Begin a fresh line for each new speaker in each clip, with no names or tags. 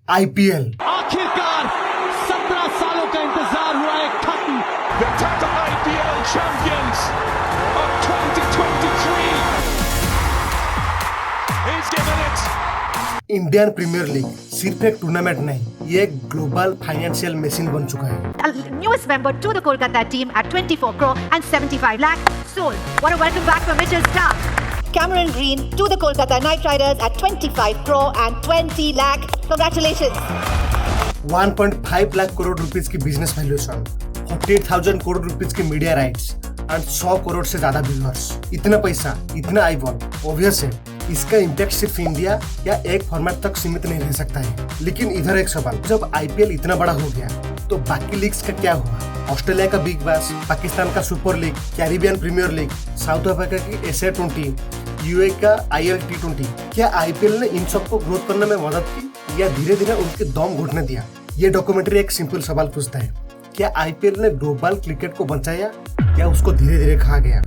IPL.
आखिरकार 17 सालों का इंतजार हुआ है खत्म।
The Tata IPL champions of 2023. He's given it.
Indian premier league सिर्फ एक टूर्नामेंट नहीं, ये एक ग्लोबल फाइनेंशियल मशीन बन चुका है।
Newest member to the Kolkata team at 24 crore and 75 lakh sold. What a welcome back for Mitchell Starc. Cameron Green to the Kolkata Knight Riders at 25 crore and 20 lakh. Congratulations.
1.5 lakh crore rupees की business valuation, 48,000 crore rupees की media rights और 100 करोड़ से ज्यादा viewers. इतना पैसा, इतना eyeball, obvious है इसका इम्पैक्ट सिर्फ इंडिया या एक फॉर्मेट तक सीमित नहीं रह सकता है। लेकिन इधर एक सवाल, जब आईपीएल इतना बड़ा हो गया तो बाकी लीग्स का क्या हुआ? ऑस्ट्रेलिया का बिग बैश, पाकिस्तान का super league, Caribbean premier league, South Africa की SA20, यूए का IL T20, क्या आईपीएल ने इन सबको ग्रोथ करने में मदद की या धीरे धीरे उनके दम घुटने दिया? ये डॉक्यूमेंट्री एक सिंपल सवाल पूछता है, क्या आईपीएल ने ग्लोबल क्रिकेट को बचाया या उसको धीरे धीरे खा गया?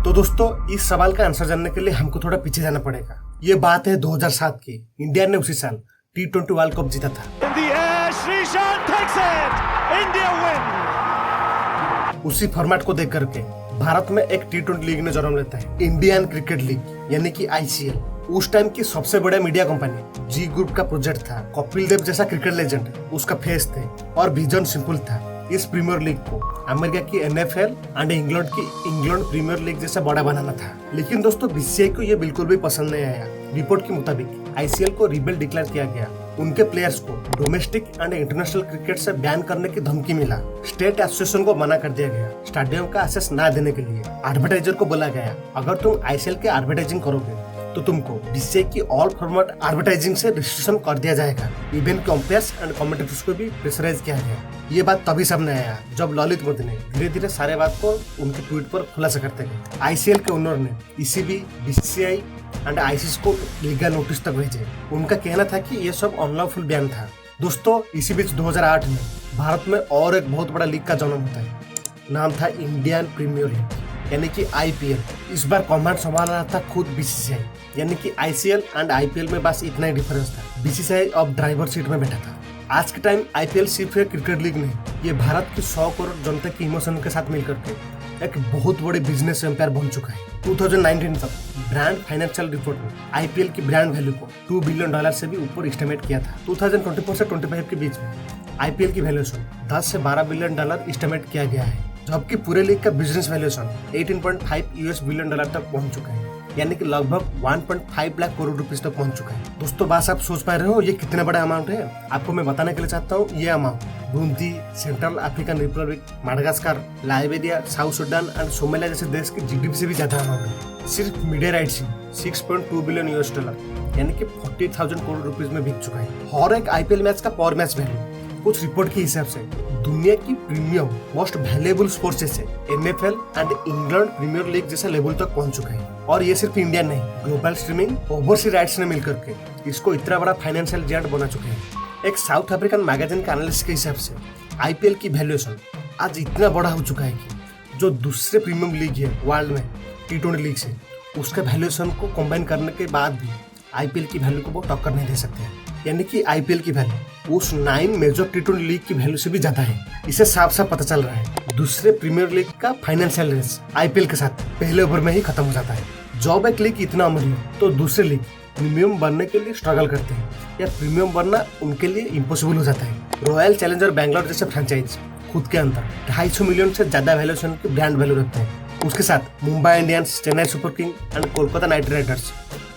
तो दोस्तों, इस सवाल का आंसर जानने के लिए हमको थोड़ा पीछे जाना पड़ेगा। ये बात है 2007 की। इंडिया ने उसी साल T20 वर्ल्ड कप जीता था।
In the air, Srishant takes it. India win.
उसी फॉर्मेट को देख करके भारत में एक T20 लीग ने जन्म लेता है, इंडियन क्रिकेट लीग यानी कि ICL। उस टाइम की सबसे बड़ा मीडिया कंपनी जी ग्रुप का प्रोजेक्ट था। कपिल देव जैसा क्रिकेट लेजेंड उसका फेस थे और विजन सिंपल था, इस प्रीमियर लीग को अमेरिका की NFL एंड इंग्लैंड की इंग्लैंड प्रीमियर लीग जैसा बड़ा बनाना था। लेकिन दोस्तों, BCCI को ये बिल्कुल भी पसंद नहीं आया। रिपोर्ट के मुताबिक ICL को रिबेल डिक्लेयर किया गया। उनके प्लेयर्स को डोमेस्टिक एंड इंटरनेशनल क्रिकेट से बैन करने की धमकी मिला। स्टेट एसोसिएशन को मना कर दिया गया स्टेडियम का एक्सेस ना देने के लिए। एडवर्टाइजर को बोला गया, अगर तुम ICL के एडवर्टाइजिंग करोगे तो तुमको BCCI की ऑल फॉर्मेट एडवर्टाइजिंग से रिस्ट्रिक्शन कर दिया जाएगा। इवेंट के अंपायर्स एंड कमेंटेटर्स को भी प्रेशराइज किया गया। ये बात तभी सामने आया जब ललित मोदी ने धीरे धीरे सारे बात को उनके ट्वीट पर खुलासा करते गए। ICL के ओनर ने ECB, BCCI एंड ICC को लीगल नोटिस तक भेजे। उनका कहना था कि ये सब अनलॉफुल बयान था। दोस्तों, इसी बीच 2008 में भारत में और एक बहुत बड़ा लीग का जन्म होता है। नाम था इंडियन प्रीमियर लीग यानी कि IPL। इस बार कमांड संभाल रहा था खुद BCCI यानी कि ICL एंड IPL में बस इतना ही डिफरेंस था। BCCI अब ड्राइवर सीट में बैठा था। आज के टाइम IPL सिर्फ एक क्रिकेट लीग नहीं, ये भारत की 100 करोड़ जनता की इमोशन के साथ मिलकर के एक बहुत बड़े बिजनेस एम्पायर बन चुका है। 2019 तक ब्रांड फाइनेंशियल रिपोर्ट में IPL की ब्रांड वैल्यू को $2 बिलियन से भी ऊपर एस्टिमेट किया था। 2024 से 25 के बीच में IPL की वैल्यूएशन 10 से $12 बिलियन एस्टिमेट किया गया है, जबकि पूरे लीग का बिजनेस वैल्यूएशन $18.5 बिलियन तक पहुंच चुका है, यानी कि लगभग 1.5 लाख करोड़ रुपीस तक पहुंच चुका है। दोस्तों, बस आप सोच पा रहे हो ये कितना बड़ा अमाउंट है। आपको मैं बताने के लिए चाहता हूँ, ये amount Burundi, central African Republic, Madagascar, Liberia, south Sudan and Somalia जैसे देश की GDP से भी ज्यादा अमाउंट है। सिर्फ मीडिया राइट्स ही $6.2 बिलियन यानी कि 40,000 करोड़ रुपीस में बिक चुका है। हर एक IPL मैच का पर मैच वैल्यू कुछ रिपोर्ट के हिसाब से दुनिया की प्रीमियम मोस्ट वैल्यूएबल स्पोर्ट्स जैसे NFL and England premier league जैसे लेवल तक पहुंच चुका है। और ये सिर्फ इंडिया नहीं, ग्लोबल स्ट्रीमिंग ओवरसीज राइट्स ने मिलकर के इसको इतना बड़ा फाइनेंशियल जायंट बना चुके हैं। एक साउथ अफ्रीकन मैगजीन के एनालिस्ट के हिसाब से IPL की वैल्यूएशन आज इतना बड़ा हो चुका है कि जो दूसरे प्रीमियम लीग है वर्ल्ड में T20 लीग से, उसके वैल्यूएशन को कंबाइन करने के बाद भी IPL की वैल्यू को वो टक्कर नहीं दे सकते हैं। यानी कि IPL की वैल्यू उस 9 मेजर T20 लीग की वैल्यू से भी ज्यादा है। इसे साफ साफ पता चल रहा है दूसरे प्रीमियर लीग का फाइनेंशियल रेस IPL के साथ पहले ओवर में ही खत्म हो जाता है। जब एक लीग इतना अमीर है तो दूसरे लीग प्रीमियम बनने के लिए स्ट्रगल करते हैं या प्रीमियम बनना उनके लिए इम्पॉसिबल हो जाता है। रॉयल चैलेंजर बैंगलोर जैसे फ्रेंचाइज खुद के अंदर 250 मिलियन से ज्यादा वैल्यूएशन की ब्रांड वैल्यू रखते हैं। उसके साथ Mumbai Indians, Chennai super king and Kolkata night Riders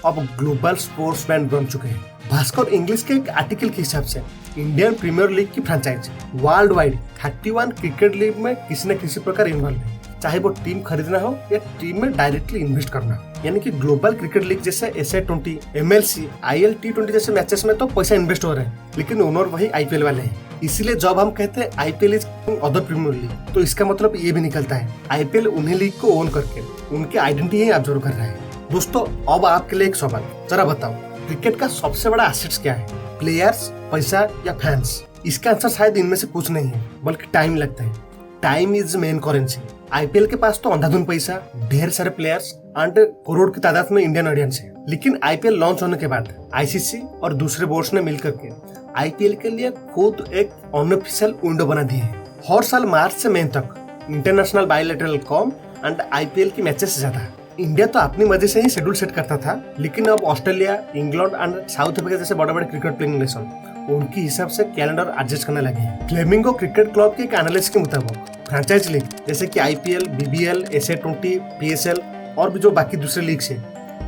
अब ग्लोबल स्पोर्ट्स ब्रांड बन चुके हैं। भास्कर इंग्लिश के एक आर्टिकल के हिसाब से इंडियन प्रीमियर लीग की franchise world wide 31 cricket league में किसी न किसी प्रकार इन्वॉल्व है, चाहे वो टीम खरीदना हो या टीम में डायरेक्टली इन्वेस्ट करना। यानी कि ग्लोबल क्रिकेट लीग जैसे SA20, MLC, IL T20 जैसे मैचेस में तो पैसा इन्वेस्ट हो रहा है, लेकिन ओनर वही IPL वाले हैं। इसीलिए जब हम कहते हैं IPL is other premier league, तो इसका मतलब ये भी निकलता है IPL उन्हीं लीग को ओन करके उनके आइडेंटिटी ही ऑब्जर्व कर रहा है। दोस्तों, अब आपके लिए एक सवाल, जरा बताओ क्रिकेट का सबसे बड़ा एसेट्स क्या है? प्लेयर्स, पैसा या फैंस? इसका आंसर शायद इनमें से कुछ नहीं है, बल्कि टाइम लगता है। Time is main currency. IPL के पास तो अंधाधुन पैसा, ढेर सारे प्लेयर्स एंड करोड़ की तादाद में इंडियन ऑडियंस है। लेकिन आईपीएल लॉन्च होने के बाद आईसीसी और दूसरे बोर्ड्स ने मिलकर के आईपीएल के लिए खुद एक अनऑफिशियल विंडो बना दी है। हर साल मार्च से मई तक international bilateral come and IPL की मैचेस ज्यादा। इंडिया तो अपनी मर्जी से ही शेड्यूल सेट करता था, लेकिन अब Australia, England and south Africa जैसे बड़े बड़े क्रिकेट प्लेइंग नेशन उनके हिसाब से कैलेंडर एडजस्ट करने लगे हैं। फ्लेमिंगो क्रिकेट क्लब के एक एनालिस्ट के मुताबिक फ्रेंचाइज लीग जैसे कि आईपीएल, बीबीएल, एसए20, पीएसएल और भी जो बाकी दूसरे लीग्स है,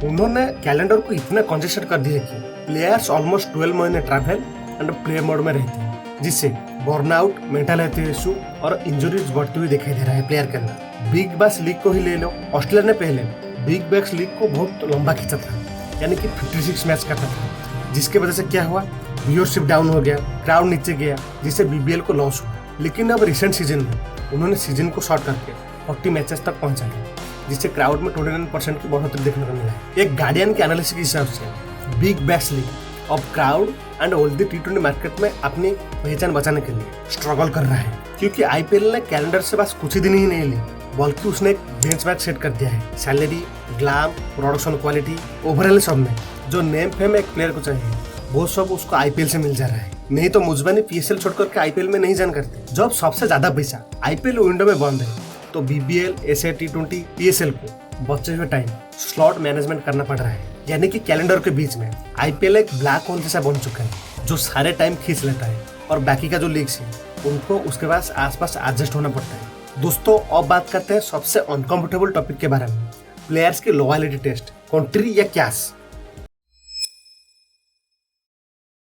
उन्होंने कैलेंडर को इतना कंजेस्टेड कर दिया कि प्लेयर्स ऑलमोस्ट 12 महीने ट्रैवल एंड प्ले मोड में रहते हैं, जिससे बर्नआउट, मेंटल हेल्थ इशू और इंजरीज बढ़ती हुई दिखाई दे रहा है प्लेयर के अंदर। बिग बैश लीग को ही ले लो, ऑस्ट्रेलिया ने पहले बिग बैश लीग को बहुत लंबा खींचा था, यानी कि 56 मैच करता था, जिसके वजह से क्या हुआ, व्यूअरशिप डाउन हो गया, क्राउड नीचे गया, जिससे बीबीएल को लॉस हुआ। लेकिन अब रिसेंट सीजन में उन्होंने सीजन को शॉर्ट करके 40 मैचेस तक पहुंचाया, जिससे क्राउड में 29% की बढ़ोतरी देखने को मिला है। एक गार्डियन के एनालिसिस के हिसाब से बिग बैश लीग अब crowd and all the T20 market में अपनी पहचान बचाने के लिए स्ट्रगल कर रहा है, क्योंकि आईपीएल ने कैलेंडर से बस कुछ ही दिन ही नहीं ली, बल्कि उसने एक बेंचमार्क सेट कर दिया है। Salary, glam, production quality, overall सब में जो नेम फेम एक प्लेयर को चाहिए वो सब उसको आईपीएल से मिल जा रहा है। नहीं तो मुजबानी पीएसएल छोड़कर के आईपीएल में नहीं जान करते। जब सबसे ज्यादा पैसा आईपीएल विंडो में बंद है, तो बीबीएल, एसए टी20, पीएसएल को बचे हुए टाइम स्लॉट मैनेजमेंट करना पड़ रहा है, यानी कि कैलेंडर के बीच में आईपीएल एक ब्लैक होल जैसा बन चुका है, जो सारे टाइम खींच लेता है और बाकी का जो लीग्स है उनको उसके पास आसपास एडजस्ट होना पड़ता है। दोस्तों, अब बात करते हैं सबसे अनकंफर्टेबल टॉपिक के बारे में, प्लेयर्स की लॉयल्टी टेस्ट, कंट्री या कैश।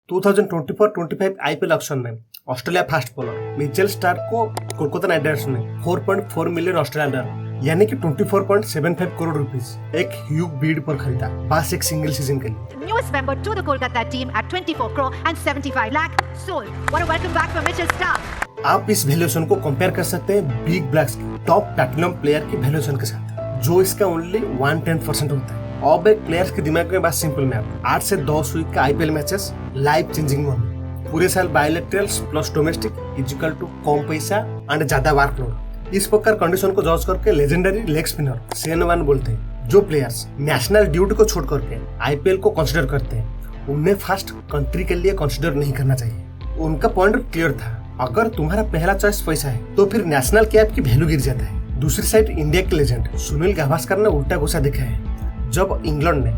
2024-25 आईपीएल ऑक्शन में Australia fast bowler Mitchell Starc को कोलकाता नाइट राइडर्स ने 4.4 मिलियन ऑस्ट्रेलियन डॉलर यानी कि 24.75 करोड़ रुपीस एक ह्यूज बीड पर खरीदा, बस एक सिंगल सीजन के लिए।
Newest member to the Kolkata team at 24 crore and 75 lakh. Sold. What a welcome back for Mitchell Starc.
आप इस वैल्यूएशन को कंपेयर कर सकते हैं बिग ब्लैक्स की टॉप प्लैटिनम प्लेयर की वैल्यूएशन के साथ, जो इसका ओनली 1/10% होता है। अब एक प्लेयर्स के दिमाग में बात सिंपल मैप, 8 से 10 वीक का IPL matches, life changing money, पूरे साल bilaterals plus domestic equal to कम पैसा एंड ज्यादा वर्कलोड। इस प्रकार कंडीशन को जज करके legendary leg spinner Shane Warne बोलते हैं, जो प्लेयर्स नेशनल ड्यूटी को छोड़ करके आईपीएल को कंसीडर करते हैं, उन्हें फर्स्ट कंट्री के लिए कंसीडर नहीं करना चाहिए। उनका पॉइंट क्लियर था, अगर तुम्हारा पहला चॉइस पैसा है तो फिर नेशनल कैप की वैल्यू गिर जाता है। दूसरी साइड इंडिया के लेजेंड सुनील गावस्कर ने उल्टा गुस्सा दिखाया है, जब इंग्लैंड ने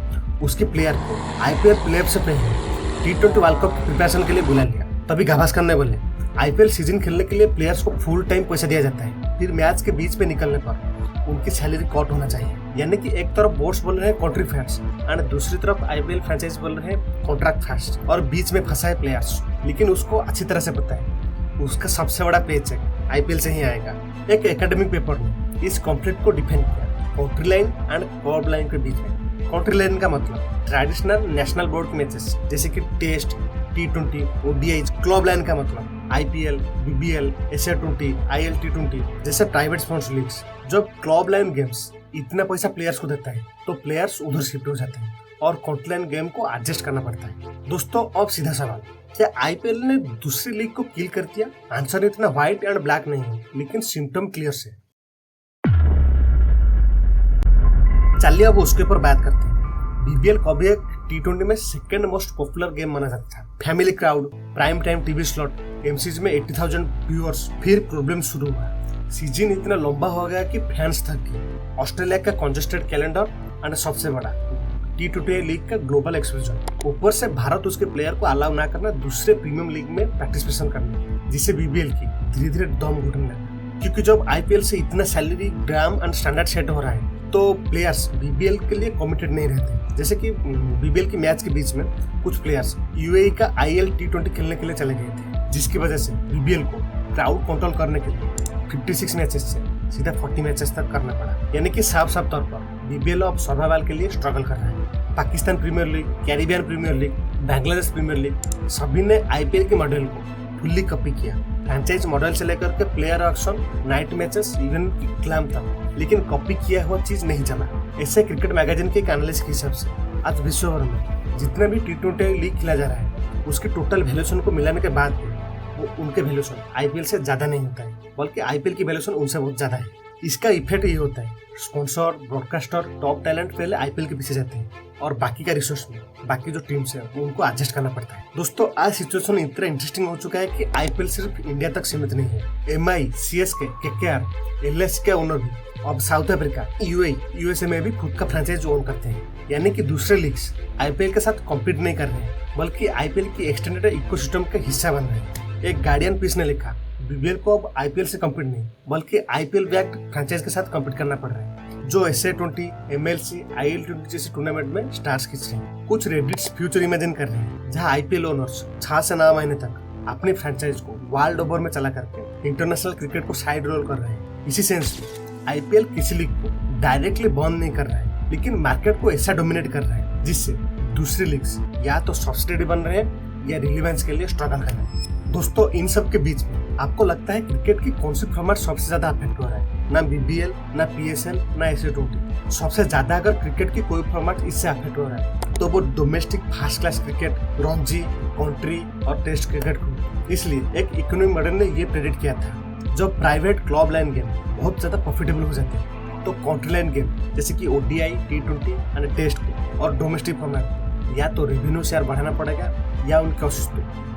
उसके प्लेयर को आईपीएल प्लेऑफ से पहले टी20 वर्ल्ड कप की प्रिपरेशन के लिए बुला लिया। तभी गावस्कर ने बोले, आईपीएल सीजन खेलने के लिए प्लेयर्स को फुल टाइम पैसा दिया जाता है, फिर मैच के बीच में निकलने पर उनकी सैलरी कट होना चाहिए। यानी कि एक तरफ बोर्ड्स बोल रहे हैं कंट्री फैंस एंड दूसरी तरफ आईपीएल फ्रेंचाइज बोल रहे हैं कॉन्ट्रैक्ट फैंस, और बीच में फंसा है प्लेयर्स। लेकिन उसको अच्छी तरह से पता है उसका सबसे बड़ा पे चेक आईपीएल से ही आएगा। एक एकेडमिक पेपर ने इस कॉन्फ्लिक्ट को डिफेंड किया country line and club line के बीच में। कंट्री लाइन का मतलब ट्रेडिशनल नेशनल बोर्ड मैचेस जैसे कि टेस्ट, टी20, ओडीआई। क्लब लाइन का मतलब आईपीएल, बीबीएल, एसए20, आईएल टी20 जैसे प्राइवेट स्पॉन्सर लीग्स। जब क्लब लाइन गेम्स इतना पैसा प्लेयर्स को देता है तो प्लेयर्स उधर शिफ्ट हो जाते हैं और कंट्री लाइन गेम को एडजस्ट करना पड़ता है। दोस्तों, अब सीधा सवाल, क्या आईपीएल ने दूसरी लीग को किल कर दिया? आंसर इतना व्हाइट एंड ब्लैक नहीं है, लेकिन सिम्टम क्लियर से। चलिए अब उसके ऊपर बात करते हैं। बीबीएल कभी एक टी20 में सेकेंड मोस्ट पॉपुलर गेम माना जाता था। Family crowd, prime time TV slot, MCs में 80,000 व्यूअर्स। फिर प्रॉब्लम शुरू हुआ, सीजन इतना लंबा हो गया कि फैंस थक गए। ऑस्ट्रेलिया का कंजेस्टेड कैलेंडर एंड सबसे बड़ा टी20 लीग का ग्लोबल एक्सपोजर, ऊपर से भारत उसके प्लेयर को अलाउ ना करना दूसरे प्रीमियम लीग में पार्टिसिपेशन करना, जिससे बीबीएल की धीरे धीरे दम घुटने लगा। क्योंकि जब आईपीएल से इतना salary, gram and standard set हो रहा है तो प्लेयर्स बीबीएल के लिए कमिटेड नहीं रहते। जैसे कि बीबीएल के मैच के बीच में कुछ प्लेयर्स यूएई का आईएल टी20 खेलने के लिए चले गए थे, जिसकी वजह से बीबीएल को क्राउड कंट्रोल करने के लिए 56 मैचेस से सीधा 40 मैचेस तक करना पड़ा। यानी कि साफ तौर पर बीबीएल अब सर्वाइवल के लिए स्ट्रगल कर रहा है। Pakistan premier league, Caribbean premier league, Bangladesh premier league सभी ने आईपीएल के मॉडल को फुल्ली कॉपी किया। फ्रेंचाइज मॉडल से लेकर के player auction, night matches, even क्लैम तक, लेकिन कॉपी किया हुआ चीज नहीं चला। ऐसे क्रिकेट मैगजीन के एक एनालिस्ट के हिसाब से आज विश्व भर में जितना भी टी20 लीग खेला जा रहा है उसके टोटल वैल्यूएशन को मिलाने के बाद वो उनके वैल्यूएशन आईपीएल से ज्यादा नहीं होता है, बल्कि आईपीएल की वैल्यूएशन उनसे बहुत ज्यादा है। इसका इफेक्ट ये होता है, स्पॉन्सर, ब्रॉडकास्टर, टॉप टैलेंट पहले आईपीएल के पीछे जाते हैं और बाकी का रिसोर्स में बाकी जो टीम्स है वो उनको एडजस्ट करना पड़ता है। दोस्तों आज सिचुएशन इतना इंटरेस्टिंग हो चुका है कि आईपीएल सिर्फ इंडिया तक सीमित नहीं है। एमआई, सीएसके, केकेआर, एलएससी के ओनर भी अब साउथ अफ्रीका, यूएसए में भी खुद का फ्रेंचाइज ओन करते हैं। यानी कि दूसरे लीग्स आईपीएल के साथ कॉम्पीट नहीं कर रहे हैं बल्कि आईपीएल की एक्सटेंडेड इकोसिस्टम का हिस्सा बन रहे हैं। एक गार्डियन पीस ने लिखा, बीबीएल को अब आईपीएल से कम्पीट नहीं बल्कि आईपीएल बैक्ड फ्रेंचाइज के साथ कम्पीट करना पड़ रहा है, जो SA20, MLC, IL20 जैसे टूर्नामेंट में स्टार्स खींच रहे हैं। कुछ रेडिट्स फ्यूचर इमेजिन कर रहे हैं जहां आईपीएल ओनर्स 6 से 9 महीने तक अपनी फ्रेंचाइज को वर्ल्ड ओवर में चला करके इंटरनेशनल क्रिकेट को साइड रोल कर रहे हैं। इसी सेंस में आईपीएल किसी लीग को डायरेक्टली बंद नहीं कर रहा है लेकिन मार्केट को ऐसा डोमिनेट कर रहा है जिससे दूसरी लीग्स या तो सब्सिडी बन रहे हैं या रिलीवेंस के लिए स्ट्रगल कर रहे हैं। दोस्तों इन सब के बीच में आपको लगता है क्रिकेट की कौन सी फॉर्मेट सबसे ज्यादा अफेक्ट हो रहा है? ना बीबीएल, ना PSL, ना SA20। सबसे ज्यादा अगर क्रिकेट की कोई फॉर्मेट इससे अफेक्ट हो रहा है तो वो domestic first class cricket, Ranji, country और टेस्ट क्रिकेट को। इसलिए एक इकोनॉमिक मॉडल ने ये प्रेडिक्ट किया था जब प्राइवेट क्लब लाइन गेम बहुत ज्यादा प्रॉफिटेबल हो जाते हैं तो कंट्री लाइन गेम जैसे कि ODI, T20 और टेस्ट और डोमेस्टिक फॉर्मेट या तो रेवेन्यू शेयर बढ़ाना पड़ेगा या उनका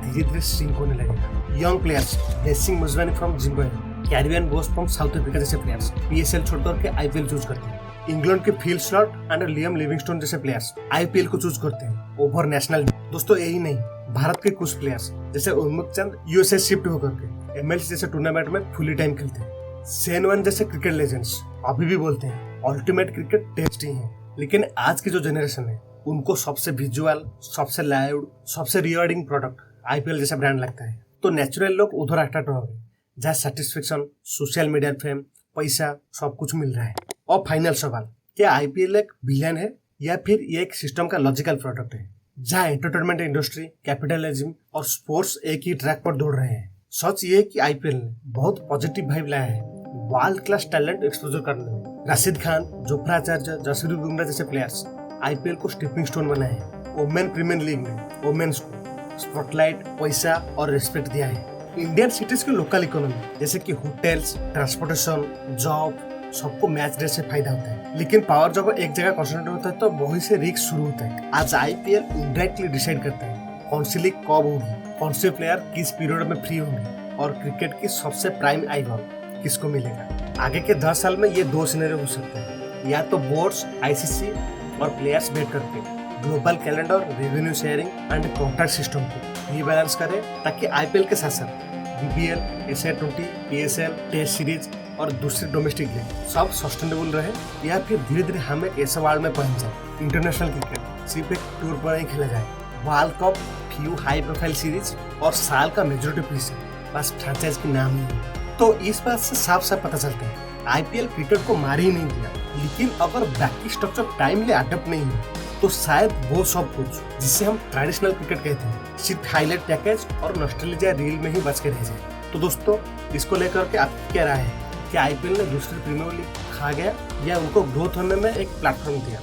धीरे धीरे सिंक होने लगेगा। Young players Blessing Muzarabani from Zimbabwe, Corbin Bosch from South Africa जैसे प्लेयर्स PSL छोड़कर के आईपीएल चूज करते हैं। इंग्लैंड के Phil Salt and Liam Livingstone जैसे प्लेयर्स आईपीएल को चूज करते हैं ओवर नेशनल। दोस्तों यही नहीं, भारत के कुछ प्लेयर्स जैसे उन्मुक्त चंद यूएसए शिफ्ट होकर के MLC जैसे टूर्नामेंट में फुली टाइम खेलते हैं। सेन वन जैसे क्रिकेट लेजेंड्स अभी भी बोलते हैं अल्टीमेट क्रिकेट टेस्ट ही है। लेकिन आज की जो जनरेशन है उनको सबसे विजुअल, सबसे लाउड, सबसे रिवार्डिंग प्रोडक्ट आईपीएल जैसा ब्रांड लगता है। तो नेचुरल लोग उधर अट्रैक्ट हो गए जहाँ सेटिस्फेक्शन, सोशल मीडिया फेम, पैसा सब कुछ मिल रहा है। और फाइनल सवाल, क्या आईपीएल एक विलेन है या फिर ये एक सिस्टम का लॉजिकल प्रोडक्ट है जहाँ एंटरटेनमेंट इंडस्ट्री, कैपिटलिज्म और स्पोर्ट्स एक ही ट्रैक पर दौड़ रहे हैं? सच ये है कि आईपीएल ने बहुत पॉजिटिव वाइब लाया है वर्ल्ड क्लास टैलेंट एक्सपोजर करने में। राशिद खान, जोफ्रा आचार्य, जसप्रीत बुमराह जैसे प्लेयर्स आईपीएल को स्टेपिंग स्टोन बनाए हैं। वुमेन प्रीमियर लीग में वुमेन्स को स्पॉटलाइट, पैसा और रिस्पेक्ट दिया है। इंडियन सिटीज की लोकल इकोनॉमी जैसे कि होटल्स, ट्रांसपोर्टेशन, जॉब सबको मैच डे से फायदा होता है। लेकिन पावर जब एक जगह कॉन्सेंट्रेट होता है तो वहीं से रिस्क शुरू होता है। आज आईपीएल इनडायरेक्टली डिसाइड करता है कौन सी लीग कब होगी, कौन से प्लेयर किस पीरियड में फ्री होंगे और क्रिकेट की सबसे प्राइम आइकॉन किसको मिलेगा। आगे के 10 साल में ये 2 सिनेरियो हो सकते हैं, या तो बोर्ड्स, ICC और प्लेयर्स बैठ करके global calendar, revenue sharing and contract system को रीबैलेंस करें ताकि आईपीएल के साथ साथ BBL, SA20, PSL, test series और दूसरी डोमेस्टिक लीग सब सस्टेनेबल रहे, या फिर धीरे धीरे हम एक ऐसे वर्ल्ड में पहुंच जाए इंटरनेशनल क्रिकेट सिर्फ एक टूर पर ही खेला जाए। World cup, few high profile series और साल का मेजोरिटी पीस बस फ्रेंचाइज की नाम नहीं है। तो इस बात से साफ साफ पता चलता है आईपीएल क्रिकेट को मार ही नहीं दिया, लेकिन अगर बाकी स्ट्रक्चर टाइमली अडॉप्ट नहीं हुआ तो शायद वो सब कुछ जिसे हम ट्रेडिशनल क्रिकेट कहते हैं सिर्फ हाईलाइट पैकेज और नॉस्टैल्जिया रील में ही बच के रह जाए। तो दोस्तों इसको लेकर के आपकी क्या राय है कि आईपीएल ने दूसरी प्रीमियर लीग खा गया या उनको ग्रोथ होने में एक प्लेटफॉर्म दिया?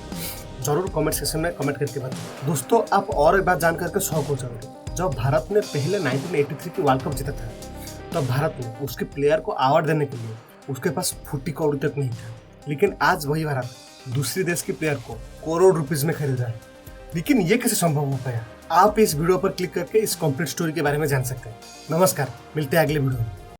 जरूर कमेंट सेक्शन में कमेंट करके बताएं। दोस्तों आप और एक बात जान करके शौक हो जाओगे, जब भारत ने पहले 1983 की वर्ल्ड कप जीता था तो भारत ने उसके प्लेयर को अवार्ड देने के लिए उसके पास 40 करोड़ तक नहीं था, लेकिन आज वही भारत दूसरे देश के प्लेयर को करोड़ रुपीस में खरीद रहा है। लेकिन ये कैसे संभव हो पाया? आप इस वीडियो पर क्लिक करके इस कंप्लीट स्टोरी के बारे में जान सकते हैं। नमस्कार, मिलते हैं अगले वीडियो में।